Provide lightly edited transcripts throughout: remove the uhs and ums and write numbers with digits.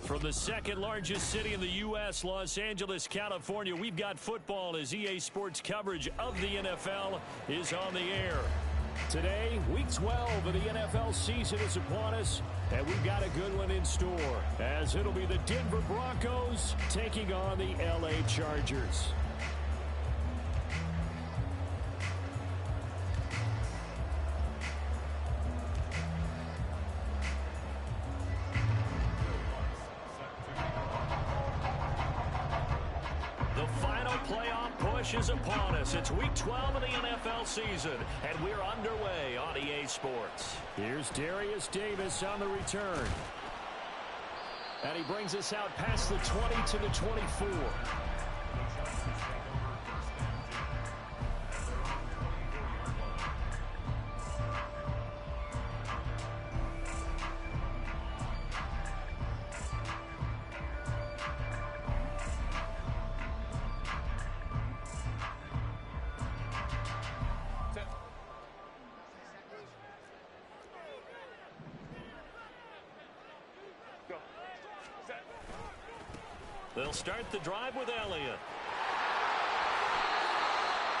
From the second largest city in the U.S., Los Angeles, California, we've got football as EA Sports coverage of the NFL is on the air. Today, Week 12 of the NFL season is upon us, and we've got a good one in store, as it'll be the Denver Broncos taking on the L.A. Chargers. Is upon us. It's Week 12 of the NFL season, and we're underway on EA Sports. Here's Darius Davis on the return. And he brings us out past the 20 to the 24. They'll start the drive with Elliott.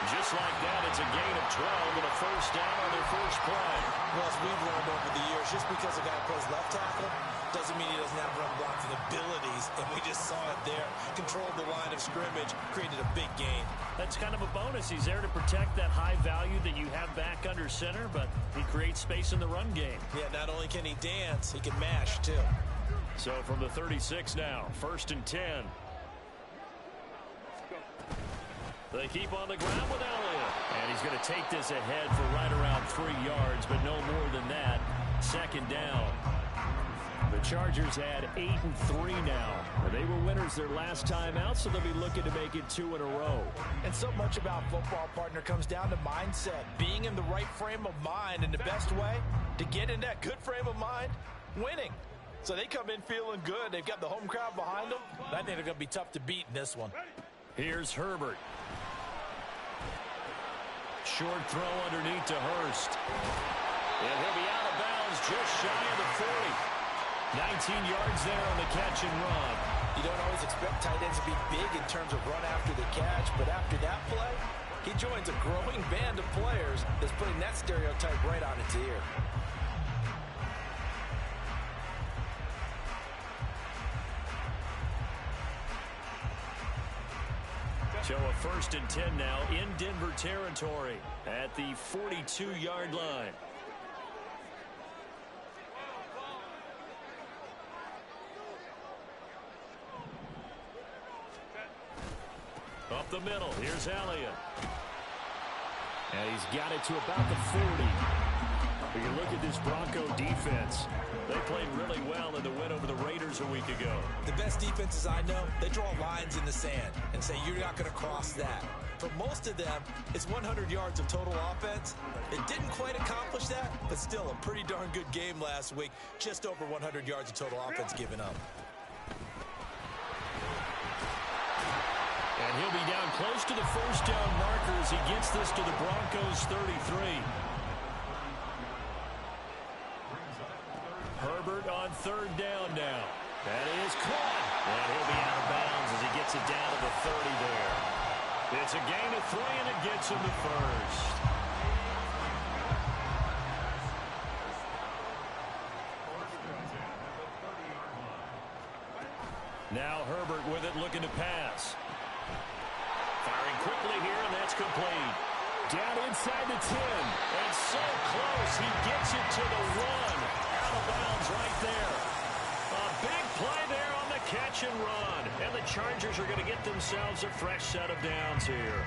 Just like that, it's a gain of 12 and a first down on their first play. Well, as we've learned over the years, just because a guy plays left tackle doesn't mean he doesn't have run blocking abilities, and we just saw it there. Controlled the line of scrimmage, created a big gain. That's kind of a bonus. He's there to protect that high value that you have back under center, but he creates space in the run game. Yeah, not only can he dance, he can mash, too. So from the 36 now, 1st and 10. They keep on the ground with Elliott. And he's going to take this ahead for right around 3 yards, but no more than that. 2nd down. The Chargers had 8-3 now. They were winners their last time out, so they'll be looking to make it 2 in a row. And so much about football, partner, comes down to mindset. Being in the right frame of mind, and the best way to get in that good frame of mind, winning. So they come in feeling good. They've got the home crowd behind them. I think they're going to be tough to beat in this one. Here's Herbert. Short throw underneath to Hurst. And he'll be out of bounds just shy of the 40. 19 yards there on the catch and run. You don't always expect tight ends to be big in terms of run after the catch, but after that play, he joins a growing band of players that's putting that stereotype right on its ear. So a 1st and 10 now in Denver territory at the 42-yard line. Up the middle, here's Elliott. And he's got it to about the 40. When you look at this Bronco defense, they played really well in the win over the Raiders a week ago. The best defenses I know, they draw lines in the sand and say you're not going to cross that. For most of them, it's 100 yards of total offense. It didn't quite accomplish that, but still a pretty darn good game last week. Just over 100 yards of total offense given up. And he'll be down close to the first down marker as he gets this to the Broncos 33. Herbert on 3rd down now. That is caught. And he'll be out of bounds as he gets it down to the 30 there. It's a gain of 3, and it gets him the first. Now Herbert with it, looking to pass. Firing quickly here, and that's complete. Down inside the 10. And so close, he gets it to the 1. Out of bounds right there. A big play there on the catch and run. And the Chargers are going to get themselves a fresh set of downs here.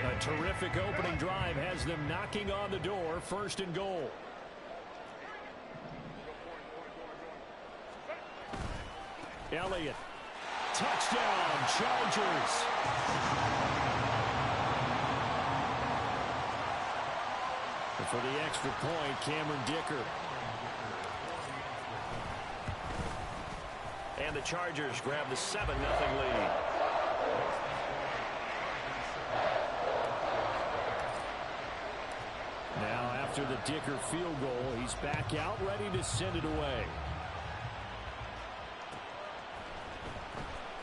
A terrific opening drive has them knocking on the door. 1st and goal. Elliott. Touchdown, Chargers. And for the extra point, Cameron Dicker. And the Chargers grab the 7-0 lead. Now after the Dicker field goal. He's back out, ready to send it away.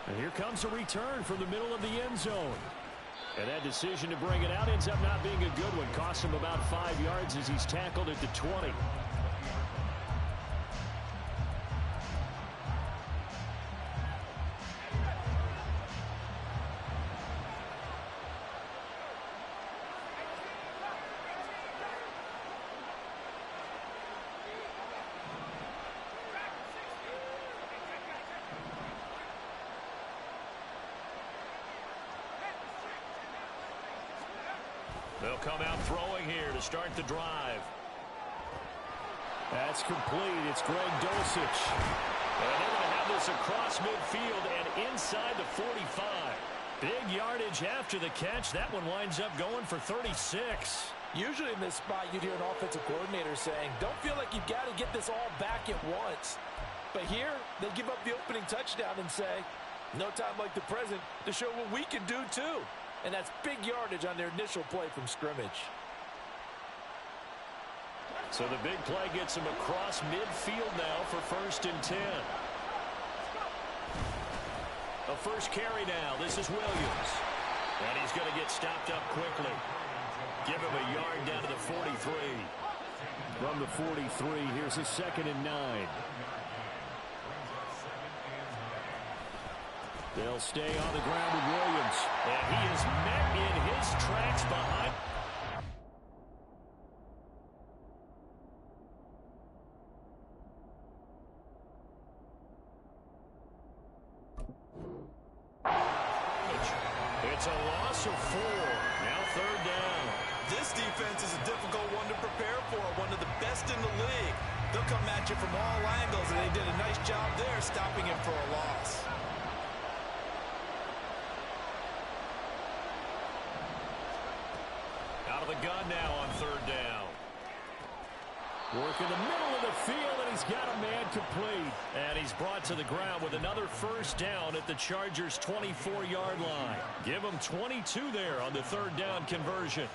And here comes a return from the middle of the end zone. And that decision to bring it out ends up not being a good one. Costs him about 5 yards as he's tackled at the 20. They'll come out throwing here to start the drive. That's complete. It's Greg Dulcich. And they're going to have this across midfield and inside the 45. Big yardage after the catch. That one winds up going for 36. Usually in this spot, you'd hear an offensive coordinator saying, don't feel like you've got to get this all back at once. But here, they give up the opening touchdown and say, no time like the present to show what we can do too. And that's big yardage on their initial play from scrimmage. So the big play gets him across midfield now for 1st and 10. A first carry now. This is Williams. And he's going to get stopped up quickly. Give him a yard down to the 43. From the 43, here's a 2nd and 9. They'll stay on the ground with Williams. And he is met in his tracks behind. It's a loss of 4. Now 3rd down. This defense is a difficult one to prepare for. One of the best in the league. They'll come at you from all angles, and they did a nice job there stopping him for a loss. Out of the gun now on 3rd down. Work in the middle of the field, and he's got a man complete. And he's brought to the ground with another 1st down at the Chargers' 24-yard line. Give him 22 there on the 3rd down conversion.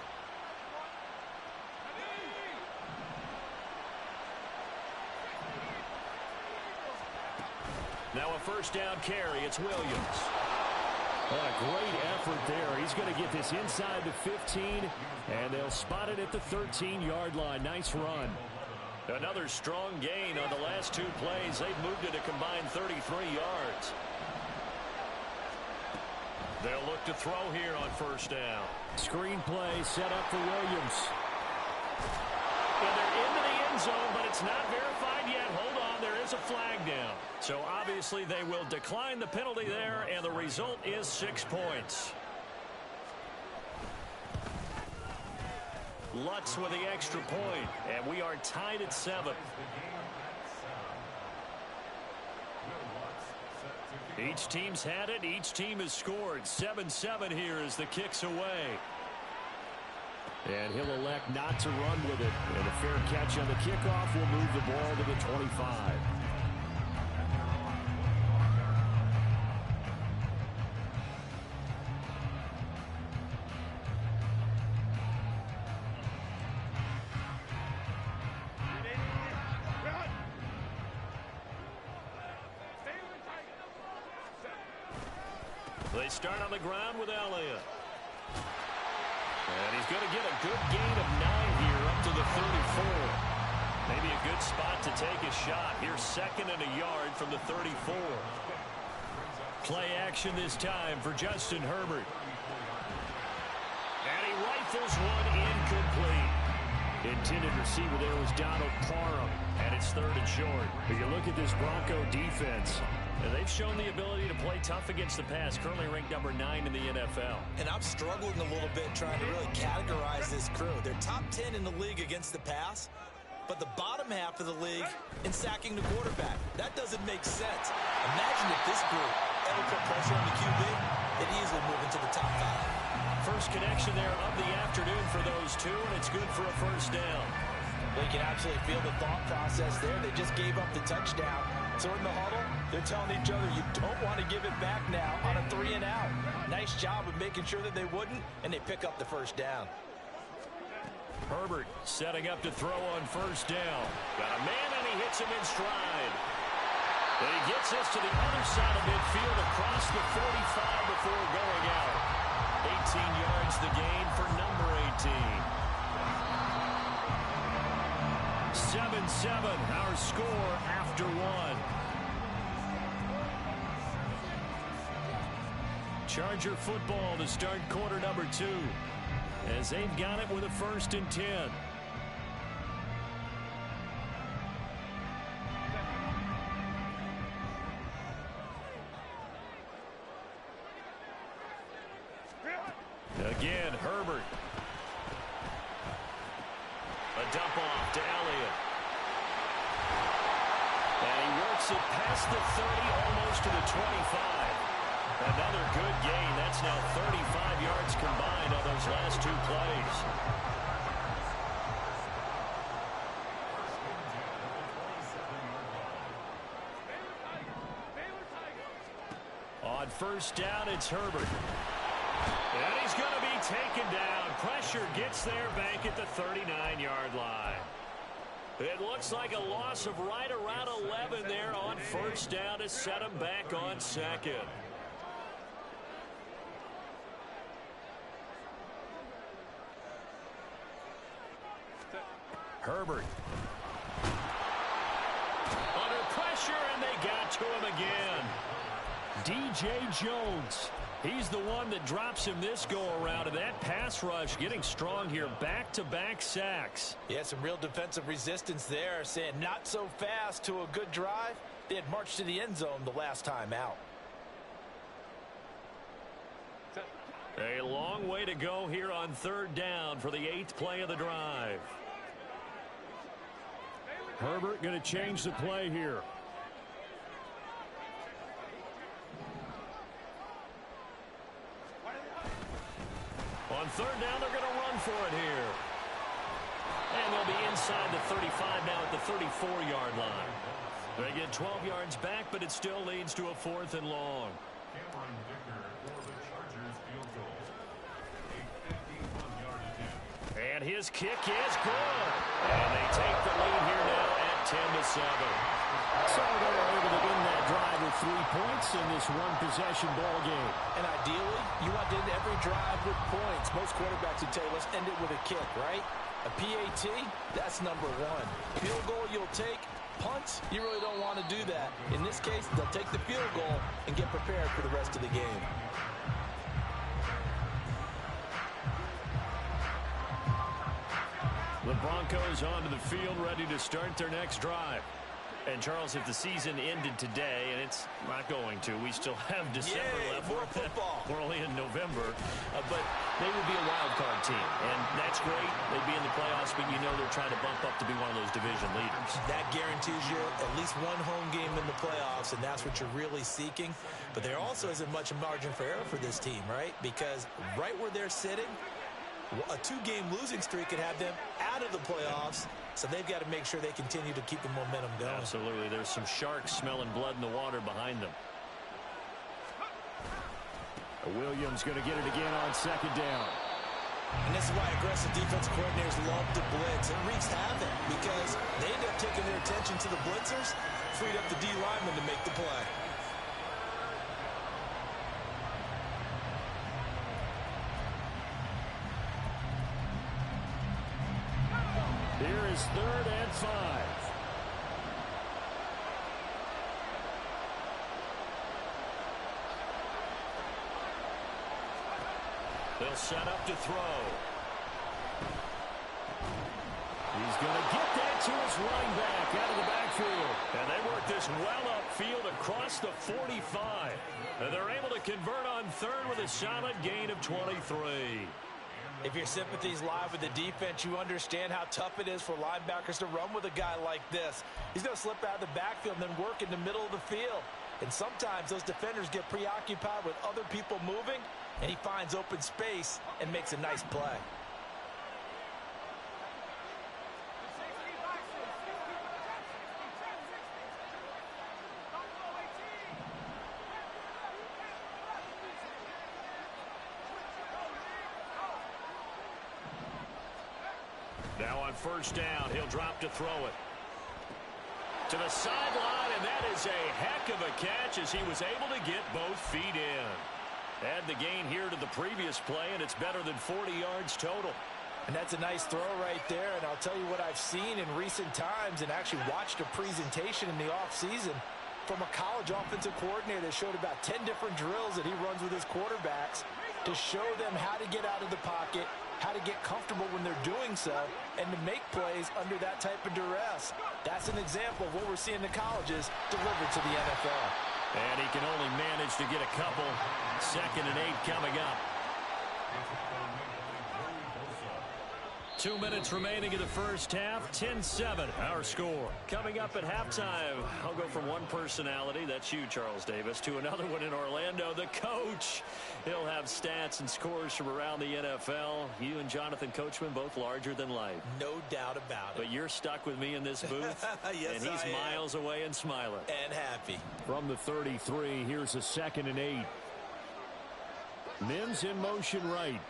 Now a 1st down carry. It's Williams. What a great effort there. He's going to get this inside the 15, and they'll spot it at the 13-yard line. Nice run. Another strong gain on the last 2 plays. They've moved it a combined 33 yards. They'll look to throw here on 1st down. Screen play set up for Williams. And they're into the end zone, but it's not verified yet. Hold on, there is a flag down. So obviously they will decline the penalty there, and the result is 6 points. Lutz with the extra point, and we are tied at 7. Each team's had it. Each team has scored. 7-7 here as the kick's away. And he'll elect not to run with it. And a fair catch on the kickoff will move the ball to the 25. They start on the ground with Elliott. And he's going to get a good gain of 9 here up to the 34. Maybe a good spot to take a shot. Here's 2nd and a yard from the 34. Play action this time for Justin Herbert. And he rifles one incomplete. Intended receiver there was Donald Parham. And it's 3rd and short. But you look at this Bronco defense. And they've shown the ability to play tough against the pass, currently ranked number 9 in the NFL. And I'm struggling a little bit trying to really categorize this crew. They're top 10 in the league against the pass, but the bottom half of the league in sacking the quarterback. That doesn't make sense. Imagine if this group ever put pressure on the QB, they'd easily move into the top 5. First connection there of the afternoon for those two, and it's good for a 1st down. They can absolutely feel the thought process there. They just gave up the touchdown. So in the huddle, they're telling each other, you don't want to give it back now on a 3 and out. Nice job of making sure that they wouldn't, and they pick up the 1st down. Herbert setting up to throw on first down. Got a man, and he hits him in stride. And he gets this to the other side of midfield across the 45 before going out. 18 yards the gain for number 18. 7-7, our score after one. Charger football to start quarter number 2, as they've got it with a 1st and 10. Again, Herbert. A dump off to Elliott. And he works it past the 30, almost to the 25. Another good gain. That's now 35 yards combined on those last 2 plays. On first down, it's Herbert. And he's going to be taken down. Pressure gets there back at the 39-yard line. It looks like a loss of right around 11 there on first down to set him back on second. Herbert. Under pressure, and they got to him again. DJ Jones. He's the one that drops him this go-around, and that pass rush getting strong here. Back-to-back sacks. Yeah, some real defensive resistance there, saying not so fast to a good drive. They had marched to the end zone the last time out. A long way to go here on third down for the 8th play of the drive. Herbert going to change the play here. On third down, they're going to run for it here. And they'll be inside the 35 now at the 34-yard line. They get 12 yards back, but it still leads to a 4th and long. And his kick is good. And they take the lead here now at 10-7. So they were able to win that drive with 3 points in this one-possession ball game. And ideally, you want to end every drive with points. Most quarterbacks would tell you, let's end it with a kick, right? A PAT, that's number 1. Field goal you'll take. Punts, you really don't want to do that. In this case, they'll take the field goal and get prepared for the rest of the game. The Broncos onto the field, ready to start their next drive. And, Charles, if the season ended today, and it's not going to, we still have December left. More football. We're only in November. But they would be a wild card team, and that's great. They'd be in the playoffs, but you know they're trying to bump up to be one of those division leaders. That guarantees you at least one home game in the playoffs, and that's what you're really seeking. But there also isn't much margin for error for this team, right? Because right where they're sitting, a 2-game losing streak could have them out of the playoffs, so they've got to make sure they continue to keep the momentum going. Absolutely. There's some sharks smelling blood in the water behind them. Williams going to get it again on second down. And this is why aggressive defense coordinators love to blitz. It wreaks havoc because they end up taking their attention to the blitzers, freed up the D lineman to make the play. Here is 3rd and 5. They'll set up to throw. He's going to get that to his running back out of the backfield. And they work this well upfield across the 45. And they're able to convert on 3rd with a solid gain of 23. If your sympathies lie with the defense, you understand how tough it is for linebackers to run with a guy like this. He's going to slip out of the backfield and then work in the middle of the field. And sometimes those defenders get preoccupied with other people moving, and he finds open space and makes a nice play. on first down. He'll drop to throw it. To the sideline, and that is a heck of a catch as he was able to get both feet in. Add the gain here to the previous play, and it's better than 40 yards total. And that's a nice throw right there, and I'll tell you what I've seen in recent times and actually watched a presentation in the offseason from a college offensive coordinator that showed about 10 different drills that he runs with his quarterbacks to show them how to get out of the pocket, how to get comfortable when they're doing so, and to make plays under that type of duress. That's an example of what we're seeing in the colleges delivered to the NFL. And he can only manage to get a couple. 2nd and 8 coming up. 2 minutes remaining in the first half. 10-7, our score. Coming up at halftime, I'll go from one personality, that's you, Charles Davis, to another one in Orlando, the coach. He'll have stats and scores from around the NFL. You and Jonathan Coachman, both larger than life. No doubt about it. But you're stuck with me in this booth. Yes, and he's miles away and smiling. And happy. From the 33, here's a 2nd and 8. Mims in motion right.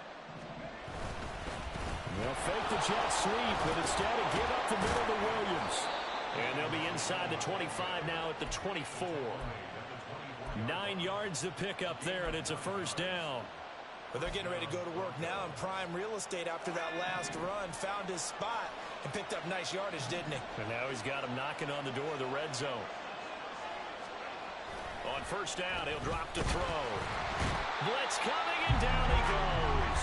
They'll fake the jet sweep, but instead of give up the middle to Williams. And they'll be inside the 25 now at the 24. 9 yards to pick up there, and it's a first down. But they're getting ready to go to work now in prime real estate after that last run. Found his spot and picked up nice yardage, didn't he? And now he's got him knocking on the door of the red zone. On first down, he'll drop to throw. Blitz coming, and down he goes.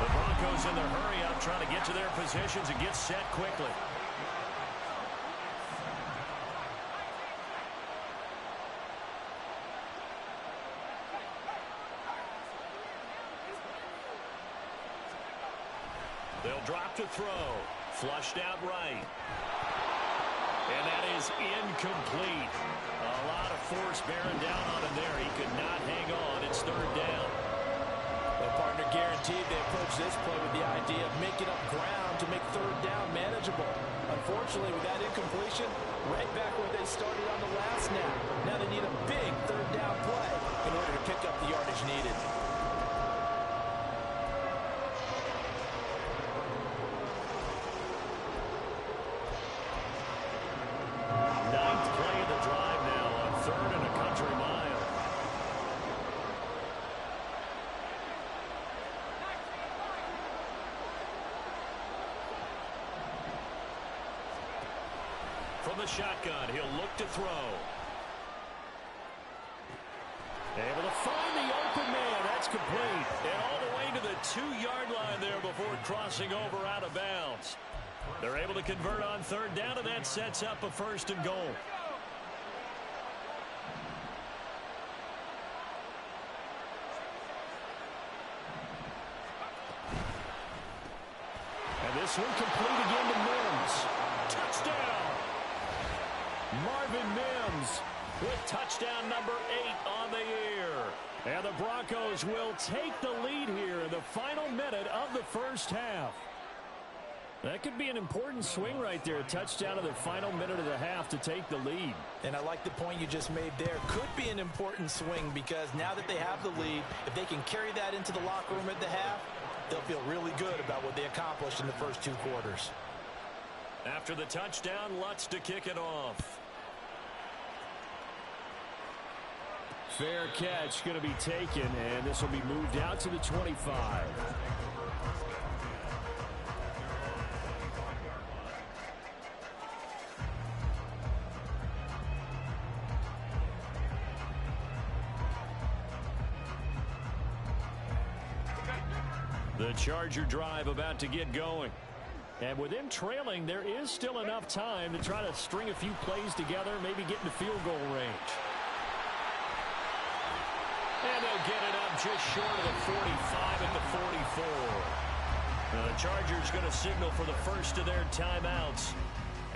The Broncos in their hurry-up trying to get to their positions and get set quickly. They'll drop to throw. Flushed out right. And that is incomplete. A lot of force bearing down on him there. He could not hang on. It's 3rd down. The partner guaranteed they approach this play with the idea of making up ground to make 3rd down manageable. Unfortunately, with that incompletion, right back where they started on the last snap. Now they need a big 3rd down play in order to pick up the yardage needed. From the shotgun, he'll look to throw. Able to find the open man. That's complete. And all the way to the 2-yard line there before crossing over out of bounds. They're able to convert on 3rd down, and that sets up a 1st and goal. And this one complete again to Mims. Touchdown! Marvin Mims with touchdown number 8 on the year. And the Broncos will take the lead here in the final minute of the first half. That could be an important swing right there. A touchdown in the final minute of the half to take the lead. And I like the point you just made there. Could be an important swing because now that they have the lead, if they can carry that into the locker room at the half, they'll feel really good about what they accomplished in the first 2 quarters. After the touchdown, Lutz to kick it off. Fair catch going to be taken, and this will be moved out to the 25. The Charger drive about to get going. And with them trailing, there is still enough time to try to string a few plays together, maybe get into field goal range. And they'll get it up just short of the 45 at the 44. Now the Chargers going to signal for the first of their timeouts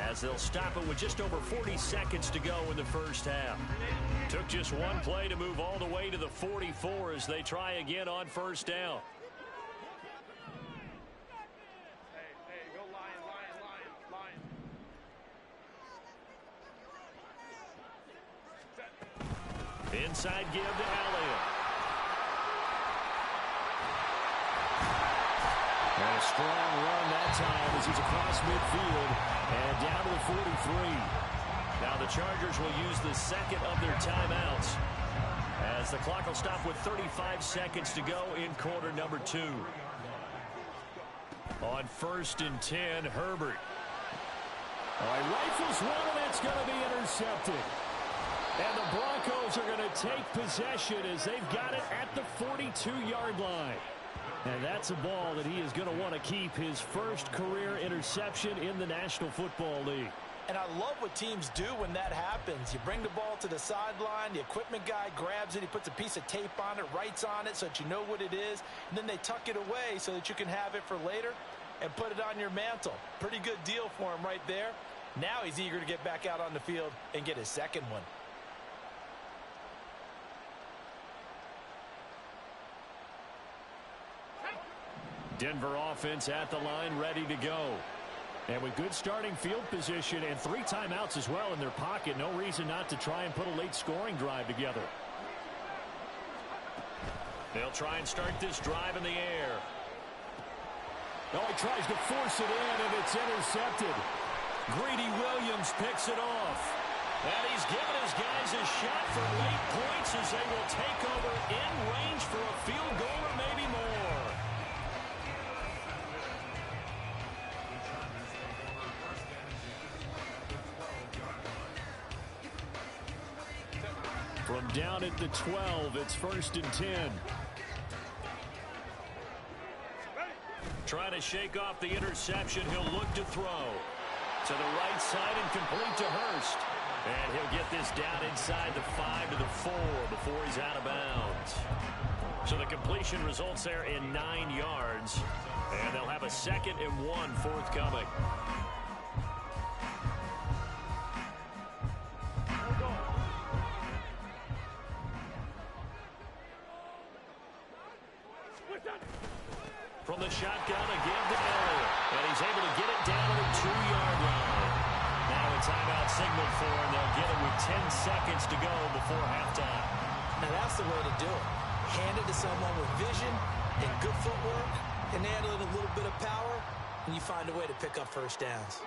as they'll stop it with just over 40 seconds to go in the first half. Took just one play to move all the way to the 44 as they try again on first down. Inside give to Elliott. And a strong run that time as he's across midfield and down to the 43. Now the Chargers will use the second of their timeouts as the clock will stop with 35 seconds to go in quarter number 2. On 1st and 10, Herbert. All right, rifles one, and it's going to be intercepted. And the Broncos are going to take possession as they've got it at the 42-yard line. And that's a ball that he is going to want to keep, his first career interception in the National Football League. And I love what teams do when that happens. You bring the ball to the sideline, the equipment guy grabs it, he puts a piece of tape on it, writes on it so that you know what it is, and then they tuck it away so that you can have it for later and put it on your mantle. Pretty good deal for him right there. Now he's eager to get back out on the field and get his second one. Denver offense at the line, ready to go. And with good starting field position and 3 timeouts as well in their pocket, no reason not to try and put a late scoring drive together. They'll try and start this drive in the air. Oh, he tries to force it in, and it's intercepted. Greedy Williams picks it off. And he's given his guys a shot for late points as they will take over in range for a field goal or maybe more. From down at the 12, it's 1st and 10. Trying to shake off the interception, he'll look to throw. To the right side and complete to Hurst. And he'll get this down inside the 5 to the 4 before he's out of bounds. So the completion results there in 9 yards. And they'll have a 2nd and 1 forthcoming. From the shotgun again to Elliott. And he's able to get it down to the 2-yard line. Now a timeout signal for him. They'll get it with 10 seconds to go before halftime. Now that's the way to do it. Hand it to someone with vision and good footwork, and handle it a little bit of power, and you find a way to pick up first downs.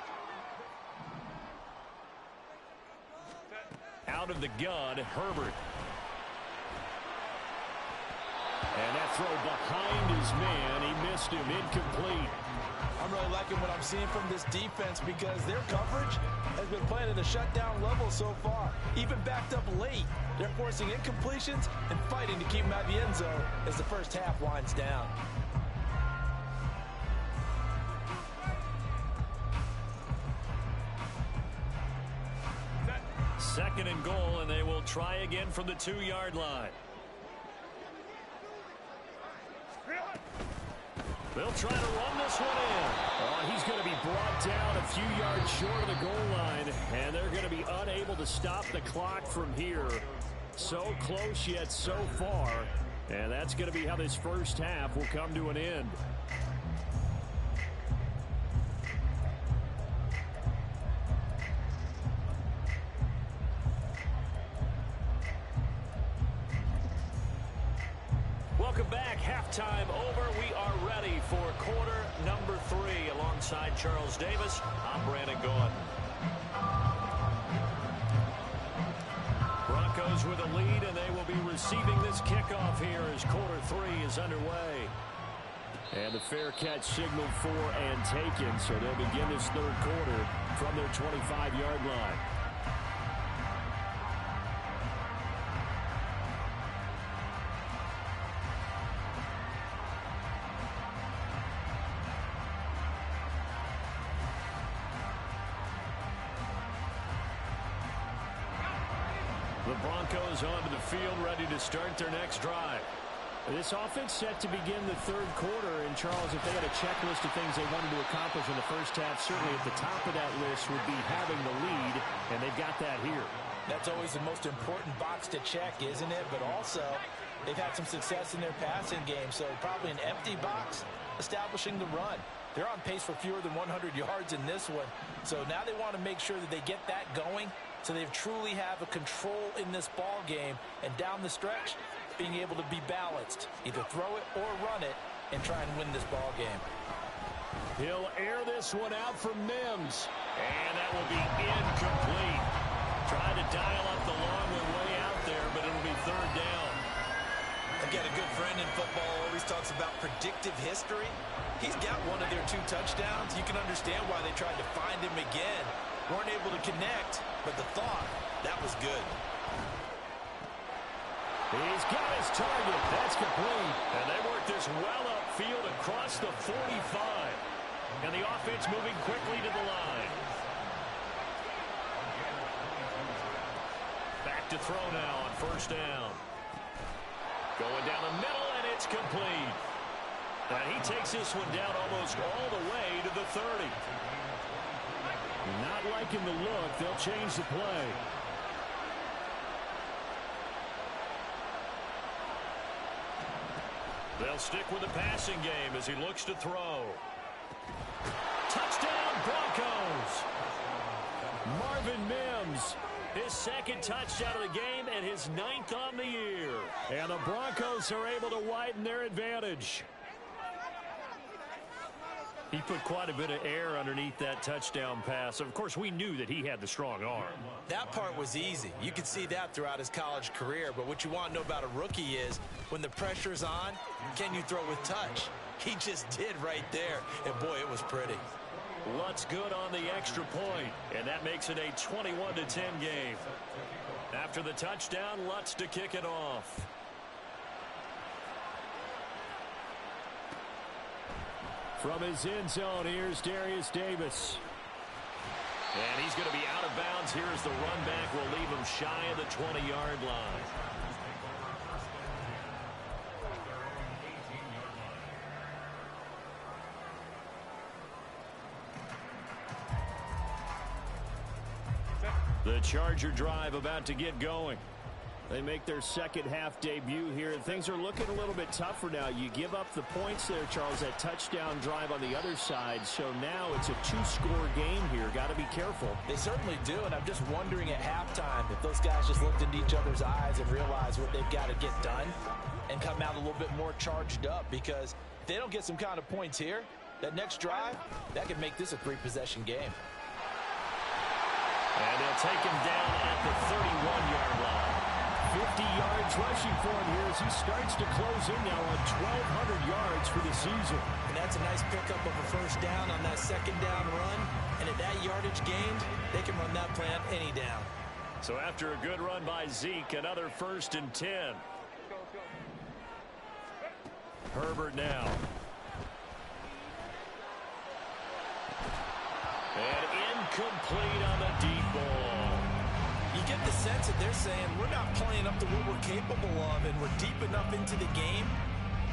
Out of the gun, Herbert. And that throw behind his man. He missed him, incomplete. I'm really liking what I'm seeing from this defense because their coverage has been playing at a shutdown level so far. Even backed up late, they're forcing incompletions and fighting to keep them out of the end zone as the first half winds down. Second and goal, and they will try again from the 2-yard line. They'll try to run this one in. Oh, he's going to be brought down a few yards short of the goal line, and they're going to be unable to stop the clock from here. So close yet so far, and that's going to be how this first half will come to an end. Welcome back. Halftime over. We are ready for quarter number 3. Alongside Charles Davis, I'm Brandon Gaudin. Broncos with a lead, and they will be receiving this kickoff here as quarter 3 is underway. And the fair catch signaled for and taken, so they'll begin this third quarter from their 25-yard line. The Broncos onto the field, ready to start their next drive. This offense set to begin the third quarter, and Charles, if they had a checklist of things they wanted to accomplish in the first half, certainly at the top of that list would be having the lead, and they've got that here. That's always the most important box to check, isn't it? But also, they've had some success in their passing game, so probably an empty box establishing the run. They're on pace for fewer than 100 yards in this one, so now they want to make sure that they get that going so they truly have a control in this ball game, and down the stretch, being able to be balanced, either throw it or run it, and try and win this ball game. He'll air this one out for Mims. And that will be incomplete. Trying to dial up the long way out there, but it'll be third down. Again, a good friend in football always talks about predictive history. He's got one of their 2 touchdowns. You can understand why they tried to find him again. Weren't able to connect, but the thought, that was good. He's got his target. That's complete. And they work this well upfield across the 45. And the offense moving quickly to the line. Back to throw now on first down. Going down the middle, and it's complete. And he takes this one down almost all the way to the 30. Not liking the look. They'll change the play. They'll stick with the passing game as he looks to throw. Touchdown, Broncos! Marvin Mims, his second touchdown of the game and his 9th on the year. And the Broncos are able to widen their advantage. He put quite a bit of air underneath that touchdown pass. Of course, we knew that he had the strong arm. That part was easy. You could see that throughout his college career. But what you want to know about a rookie is when the pressure's on, can you throw with touch? He just did right there. And, boy, it was pretty. Lutz good on the extra point, and that makes it a 21-10 game. After the touchdown, Lutz to kick it off. From his end zone, here's Darius Davis. And he's going to be out of bounds here as the run back will leave him shy of the 20-yard line. The Charger drive about to get going. They make their second half debut here. Things are looking a little bit tougher now. You give up the points there, Charles, that touchdown drive on the other side. So now it's a 2-score game here. Got to be careful. They certainly do, and I'm just wondering at halftime if those guys just looked into each other's eyes and realized what they've got to get done and come out a little bit more charged up, because if they don't get some kind of points here, that next drive, that could make this a 3-possession game. And they'll take him down at the 31-yard line. 50 yards rushing for him here as he starts to close in now on 1,200 yards for the season. And that's a nice pickup of a first down on that second down run. And at that yardage gained, they can run that play on any down. So after a good run by Zeke, another 1st and 10. Herbert now. And incomplete on the deep ball. You get the sense that they're saying we're not playing up to what we're capable of, and we're deep enough into the game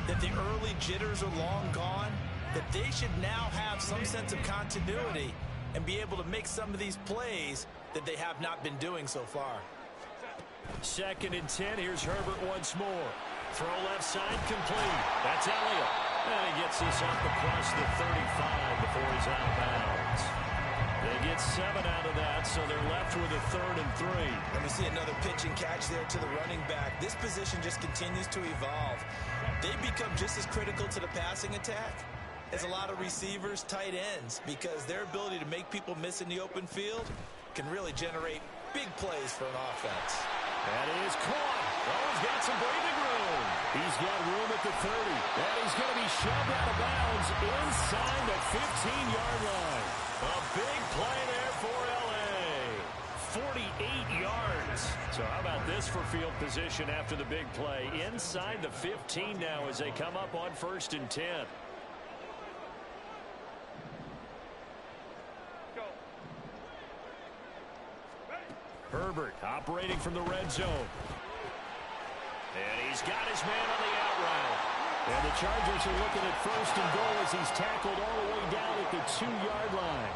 that the early jitters are long gone, that they should now have some sense of continuity and be able to make some of these plays that they have not been doing so far. 2nd and 10. Here's Herbert once more. Throw left side complete. That's Elliott. And he gets this up across the 35 before he's out of bounds. They get 7 out of that, so they're left with a 3rd and 3. Let me see another pitch and catch there to the running back. This position just continues to evolve. They become just as critical to the passing attack as a lot of receivers, tight ends, because their ability to make people miss in the open field can really generate big plays for an offense. That is caught. Oh, he's got some breathing room. He's got room at the 30. And he's going to be shoved out of bounds inside the 15-yard line. A big play there for L.A. 48 yards. So how about this for field position after the big play? Inside the 15 now as they come up on 1st and 10. Herbert operating from the red zone. And he's got his man on the out route. And the Chargers are looking at 1st and goal as he's tackled all the way down at the 2-yard line.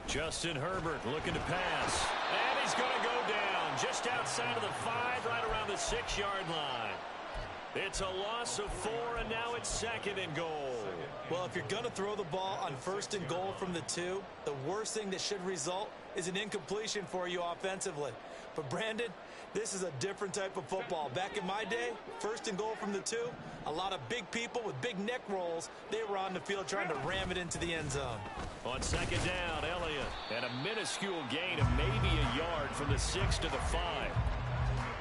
Justin Herbert looking to pass. And he's going to go down just outside of the 5, right around the 6-yard line. It's a loss of 4, and now it's 2nd and goal. Well, if you're going to throw the ball on 1st and goal from the 2, the worst thing that should result is an incompletion for you offensively. But, Brandon, this is a different type of football. Back in my day, 1st and goal from the 2, a lot of big people with big neck rolls, they were on the field trying to ram it into the end zone. On 2nd down, Elliott. And a minuscule gain of maybe a yard from the 6 to the 5.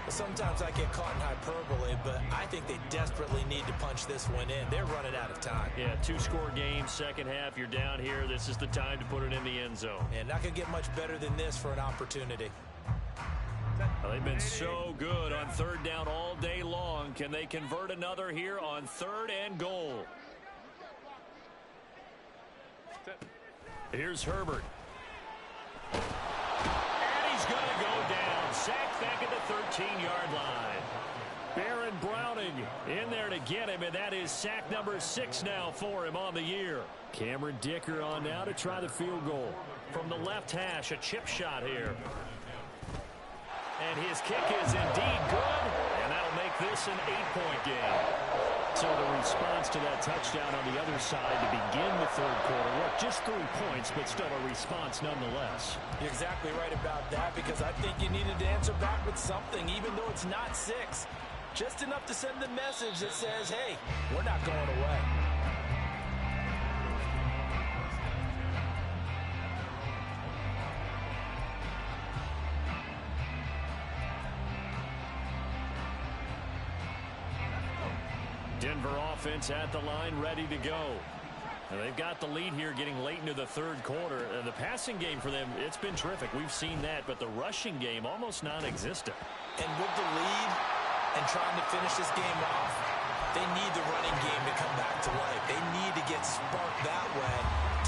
Sometimes I get caught in hyperbole, but I think they desperately need to punch this one in. They're running out of time. Yeah, 2-score game, second half, you're down here. This is the time to put it in the end zone. And not going to get much better than this for an opportunity. Well, they've been so good on 3rd down all day long. Can they convert another here on 3rd and goal? Here's Herbert. And he's going to go down. Sacked back at the 13-yard line. Baron Browning in there to get him, and that is sack number 6 now for him on the year. Cameron Dicker on now to try the field goal. From the left hash, a chip shot here. And his kick is indeed good, and that'll make this an 8-point game. So the response to that touchdown on the other side to begin the 3rd quarter. Look, just 3 points, but still a response nonetheless. You're exactly right about that, because I think you needed to answer back with something, even though it's not 6. Just enough to send the message that says, hey, we're not going away. Denver offense at the line, ready to go. And they've got the lead here getting late into the 3rd quarter. And the passing game for them, it's been terrific. We've seen that, but the rushing game almost non-existent. And with the lead and trying to finish this game off, they need the running game to come back to life. They need to get sparked that way,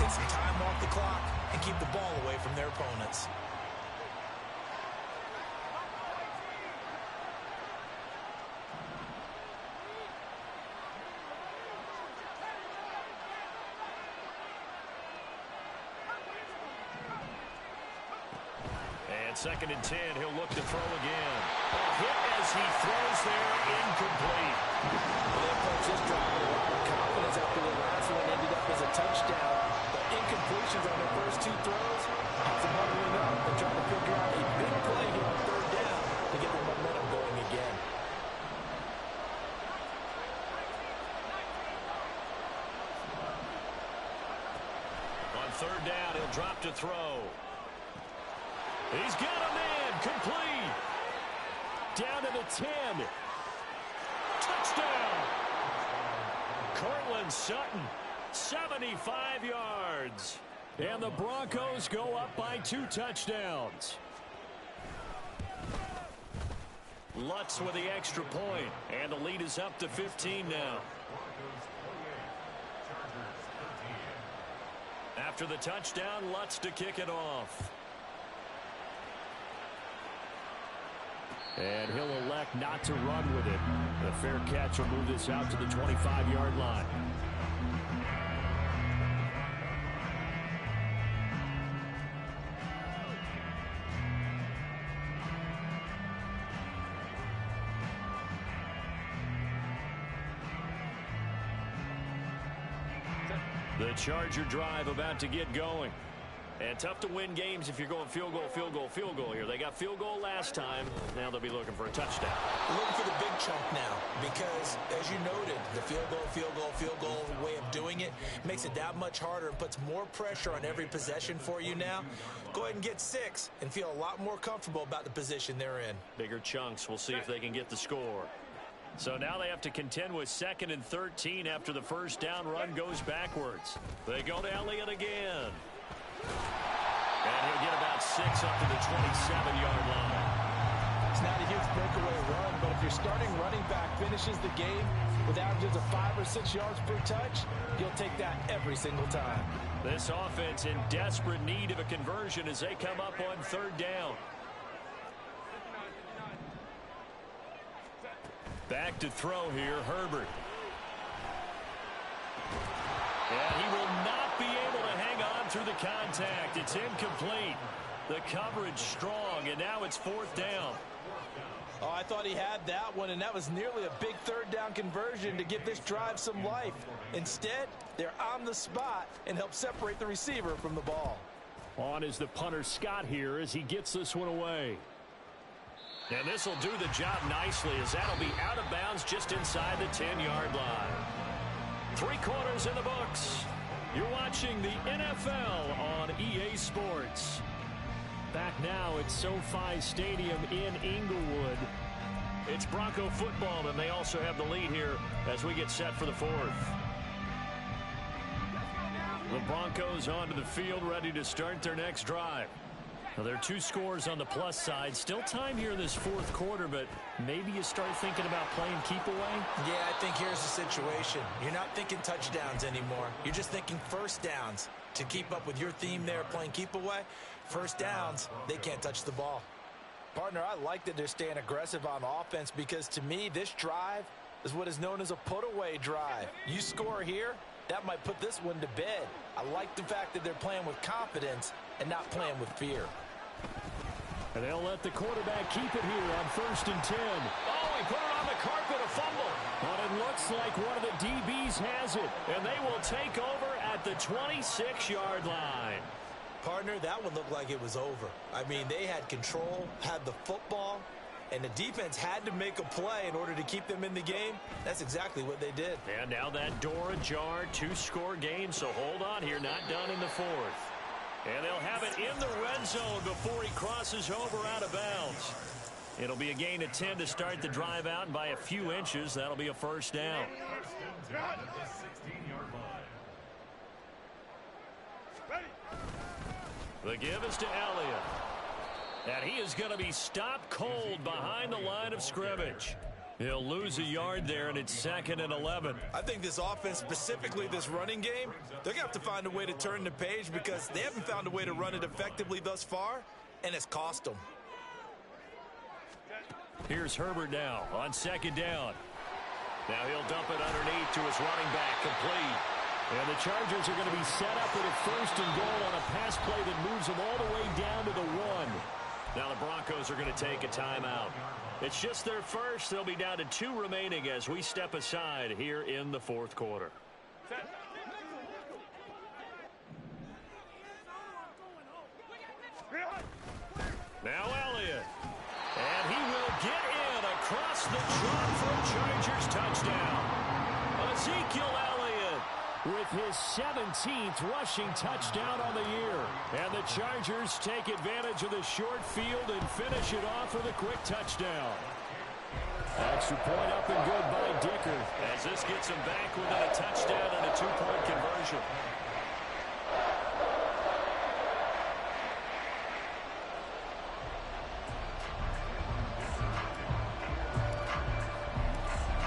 take some time off the clock, and keep the ball away from their opponents. And 2nd and 10, he'll look to throw again. A hit as he throws there, incomplete. The approach this drive with a lot of confidence after the last one ended up as a touchdown. But incompletions on their first 2 throws has them huddling up and trying to figure out a big play here on 3rd down to get the momentum going again. On 3rd down, he'll drop to throw. He's got a man, complete. Down to the 10. Touchdown. Cortland Sutton, 75 yards. And the Broncos go up by 2 touchdowns. Lutz with the extra point, and the lead is up to 15 now. After the touchdown, Lutz to kick it off. And he'll elect not to run with it. The fair catch will move this out to the 25-yard line. The Charger drive about to get going. And tough to win games if you're going field goal, field goal, field goal here. They got field goal last time. Now they'll be looking for a touchdown. Looking for the big chunk now because, as you noted, the field goal way of doing it makes it that much harder and puts more pressure on every possession for you now. Go ahead and get 6 and feel a lot more comfortable about the position they're in. Bigger chunks. We'll see if they can get the score. So now they have to contend with 2nd and 13 after the first down run goes backwards. They go to Elliott again. And he'll get about 6 up to the 27-yard line. It's not a huge breakaway run, but if your starting running back finishes the game with averages of 5 or 6 yards per touch, you'll take that every single time. This offense in desperate need of a conversion as they come up on 3rd down. Back to throw here, Herbert. And he will not be able to hang on through the contact. It's incomplete. The coverage strong, and now it's 4th down. Oh, I thought he had that one, and that was nearly a big third down conversion to give this drive some life. Instead, they're on the spot and help separate the receiver from the ball. On is the punter Scott here as he gets this one away. And this will do the job nicely as that'll be out of bounds just inside the 10-yard line. 3 quarters in the books. You're watching the NFL on EA Sports. Back now at SoFi Stadium in Inglewood. It's Bronco football, and they also have the lead here as we get set for the 4th. The Broncos onto the field, ready to start their next drive. Now, there are 2 scores on the plus side. Still time here in this 4th quarter, but maybe you start thinking about playing keep away? Yeah, I think here's the situation. You're not thinking touchdowns anymore. You're just thinking first downs. To keep up with your theme there, playing keep away, first downs, they can't touch the ball. Partner, I like that they're staying aggressive on offense because to me, this drive is what is known as a put-away drive. You score here, that might put this one to bed. I like the fact that they're playing with confidence and not playing with fear. And they'll let the quarterback keep it here on 1st and 10. Oh, he put it on the carpet, a fumble. But it looks like one of the DBs has it, and they will take over at the 26-yard line. Partner, that one looked like it was over. I mean, they had control, had the football, and the defense had to make a play in order to keep them in the game. That's exactly what they did. And now that door ajar, 2-score game, so hold on here, not done in the 4th. And they'll have it in the red zone before he crosses over out of bounds. It'll be a gain of 10 to start the drive out, and by a few inches, that'll be a first down. The give is to Elliott. And he is going to be stopped cold behind the line of scrimmage. He'll lose a yard there, and it's 2nd and 11. I think this offense, specifically this running game, they're going to have to find a way to turn the page because they haven't found a way to run it effectively thus far, and it's cost them. Here's Herbert now on 2nd down. Now he'll dump it underneath to his running back, complete. And the Chargers are going to be set up with a 1st and goal on a pass play that moves them all the way down to the 1. Now the Broncos are going to take a timeout. It's just their first. They'll be down to 2 remaining as we step aside here in the 4th quarter. Now Elliott. And he will get in across the trot for a Chargers touchdown. Ezekiel Elliott with his 17th rushing touchdown on the year. And the Chargers take advantage of the short field and finish it off with a quick touchdown. Extra point up and good by Dicker, as this gets him back within a touchdown and a 2-point conversion.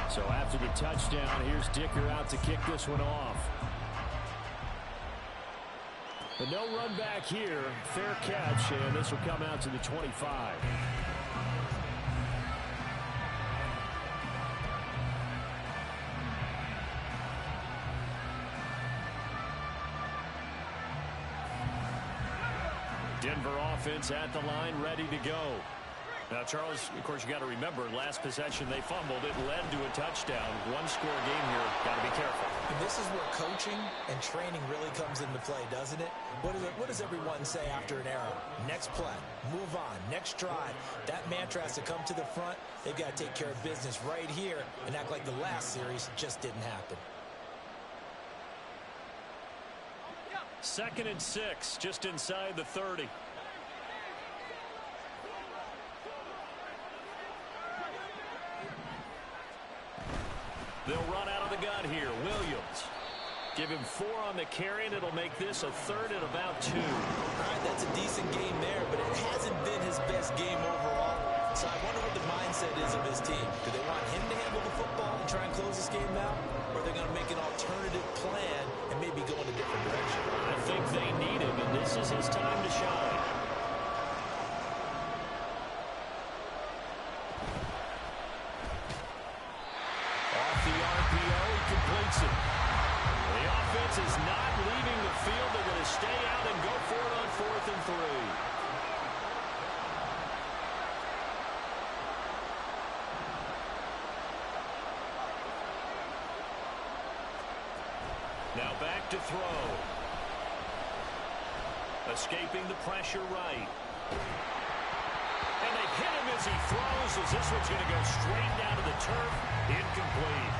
So after the touchdown, here's Dicker out to kick this one off. But no run back here. Fair catch, and this will come out to the 25. Denver offense at the line, ready to go. Now, Charles, of course, you got to remember, last possession they fumbled. It led to a touchdown. 1-score game here. Got to be careful. And this is where coaching and training really comes into play, doesn't it? What does everyone say after an error? Next play, move on, next drive. That mantra has to come to the front. They've got to take care of business right here and act like the last series just didn't happen. 2nd and 6, just inside the 30. They'll run out of the gun here. Williams. Give him 4 on the carry, and it'll make this a 3rd and about 2. All right, that's a decent game there, but it hasn't been his best game overall. So I wonder what the mindset is of his team. Do they want him to handle the football and try and close this game out? Or are they going to make an alternative plan and maybe go in a different direction? I think they need him, and this is his time to shine. Off the RPO, he completes it. The offense is not leaving the field. They're going to stay out and go for it on 4th and 3. Now back to throw. Escaping the pressure right. And they hit him as he throws, as this one's going to go straight down to the turf. Incomplete.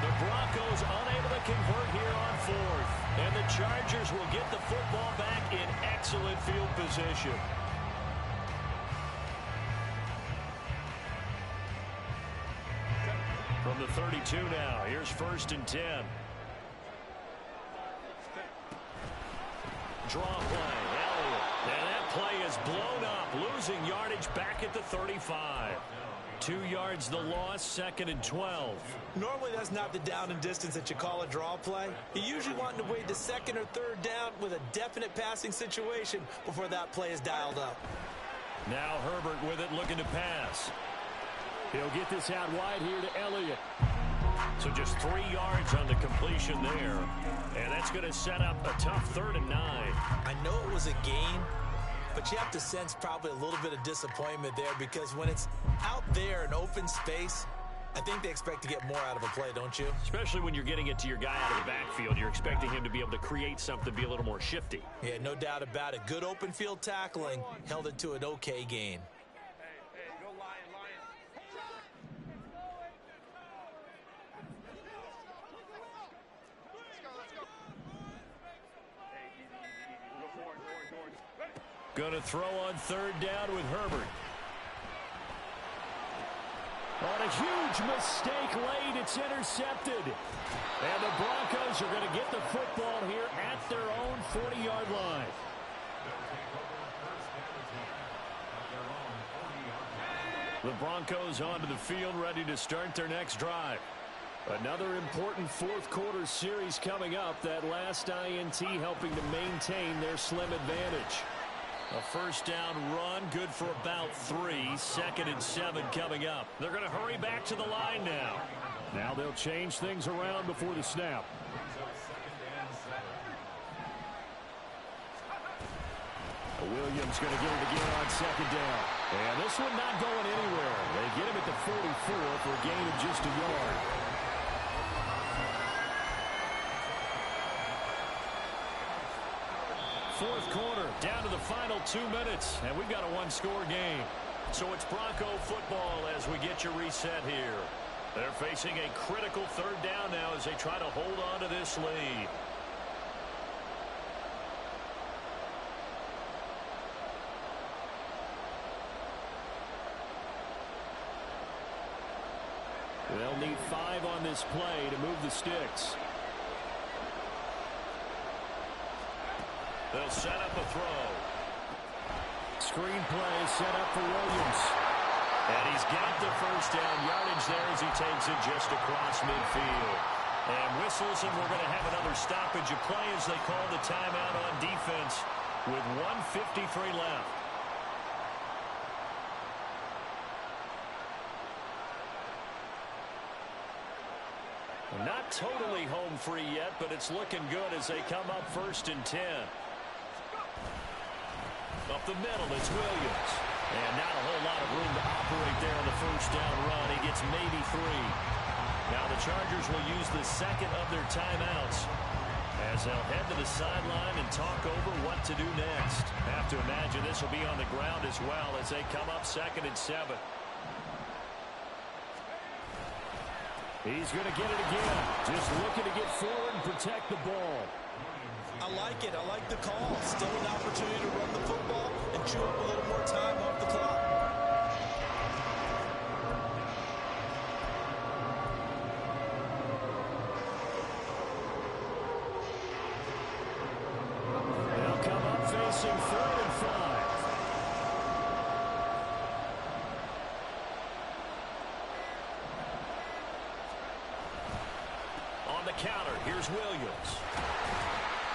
The Broncos unable to convert here on fourth. And the Chargers will get the football back in excellent field position. From the 32 now, here's 1st and 10. Draw play, Elliott. And that play is blown up, losing yardage back at the 35. 2 yards the loss, 2nd and 12. Normally that's not the down and distance that you call a draw play. You usually want to wait to 2nd or 3rd down with a definite passing situation before that play is dialed up. Now Herbert with it, looking to pass. He'll get this out wide here to Elliott. So just 3 yards on the completion there. And that's going to set up a tough 3rd and 9. I know it was a gain, but you have to sense probably a little bit of disappointment there, because when it's out there in open space, I think they expect to get more out of a play, don't you? Especially when you're getting it to your guy out of the backfield. You're expecting him to be able to create something, be a little more shifty. Yeah, no doubt about it. Good open field tackling held it to an okay gain. Going to throw on 3rd down with Herbert. On a huge mistake late, it's intercepted. And the Broncos are going to get the football here at their own 40-yard line. The Broncos onto the field, ready to start their next drive. Another important 4th quarter series coming up. That last INT helping to maintain their slim advantage. A 1st down run, good for about 3. 2nd and 7 coming up. They're going to hurry back to the line now. Now they'll change things around before the snap. Williams going to get it again on 2nd down. And this one not going anywhere. They get him at the 44 for a gain of just a yard. Fourth quarter, down to the final 2 minutes, and we've got a 1-score game. So it's Bronco football as we get your reset here. They're facing a critical 3rd down now as they try to hold on to this lead. They'll need 5 on this play to move the sticks. They'll set up a throw. Screen play set up for Williams. And he's got the 1st down yardage there as he takes it just across midfield. And whistles, and we're going to have another stoppage of play as they call the timeout on defense with 1:53 left. Not totally home free yet, but it's looking good as they come up 1st and 10. Up the middle, it's Williams. And not a whole lot of room to operate there on the 1st down run. He gets maybe 3. Now the Chargers will use the 2nd of their timeouts as they'll head to the sideline and talk over what to do next. Have to imagine this will be on the ground as well as they come up 2nd and 7. He's going to get it again. Just looking to get forward and protect the ball. I like it. I like the call. Still an opportunity to run the football and chew up a little more time off the clock. They'll come up facing 3rd and 5. On the counter, here's Williams.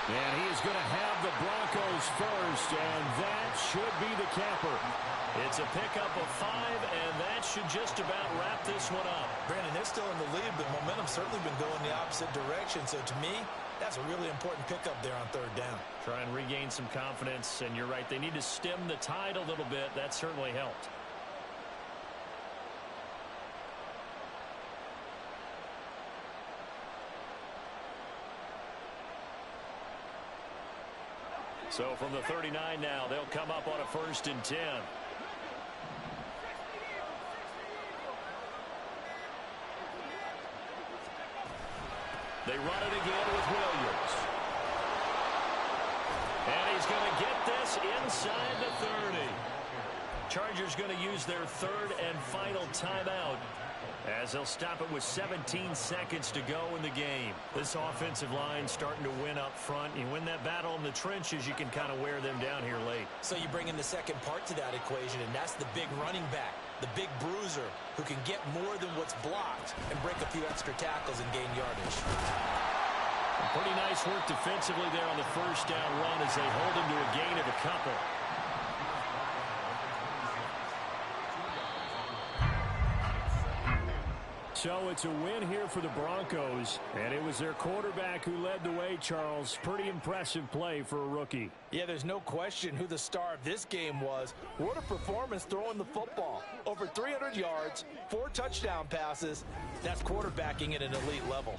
And he is going to have the Broncos first, and that should be the capper. It's a pickup of 5, and that should just about wrap this one up. Brandon, they're still in the lead, but momentum's certainly been going the opposite direction. So to me, that's a really important pickup there on 3rd down. Try and regain some confidence, and you're right. They need to stem the tide a little bit. That certainly helped. So from the 39 now, they'll come up on a 1st and 10. They run it again with Williams. And he's going to get this inside the 30. Chargers going to use their 3rd and final timeout as they'll stop it with 17 seconds to go in the game. This offensive line starting to win up front. You win that battle in the trenches, you can kind of wear them down here late. So you bring in the second part to that equation, and that's the big running back, the big bruiser, who can get more than what's blocked and break a few extra tackles and gain yardage. Pretty nice work defensively there on the 1st down run as they hold him to a gain of a couple. So it's a win here for the Broncos, and it was their quarterback who led the way, Charles. Pretty impressive play for a rookie. Yeah, there's no question who the star of this game was. What a performance throwing the football. Over 300 yards, 4 touchdown passes. That's quarterbacking at an elite level.